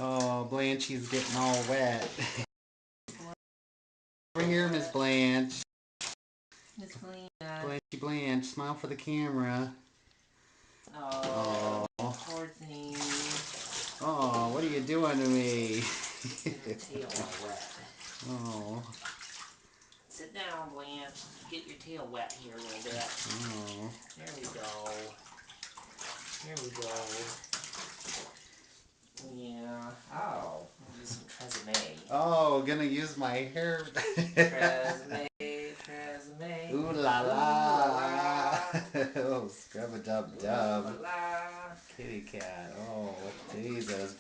Oh, Blanche's getting all wet. Over here, Miss Blanche. Miss Blanche. Blanchy Blanche, smile for the camera. Oh, Oh, poor thing. oh, what are you doing to me? Your tail all wet. Oh, Sit down, Blanche. Get your tail wet here a little bit. oh. There we go. There we go. Yeah. Oh, use some Tresemme. Oh, gonna use my hair. Tresemme, Tresemme. Ooh la Ooh la la. la. Oh, scrub a dub Ooh dub. la la. Kitty cat. Oh, Jesus.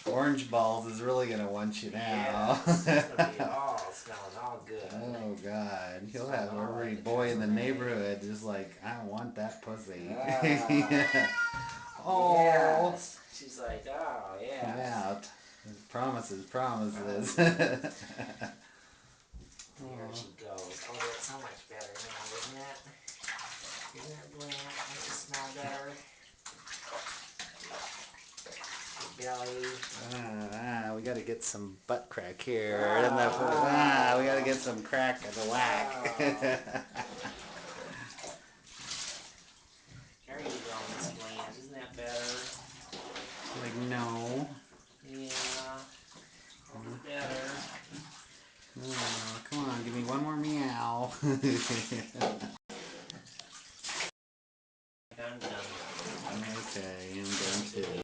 Orange balls is really gonna want you now. Yes, it's gonna be all smelling all good. Oh God, he'll have Smelling all every like the boy in the Tresemme. neighborhood just like, I want that pussy. Ah, Oh, yes. She's like, oh yes. yeah. Promises, promises. Oh yeah. Oh. There she goes. Oh, that's so much better now, isn't it? Isn't it, Blanche? Don't you smell better? Your belly. We gotta get some butt crack here. We gotta Ah, get some crack in the whack. ah. There you go, Miss Blanche. Isn't that better? Like, no. Yeah, that's better. Oh, come on, give me one more meow.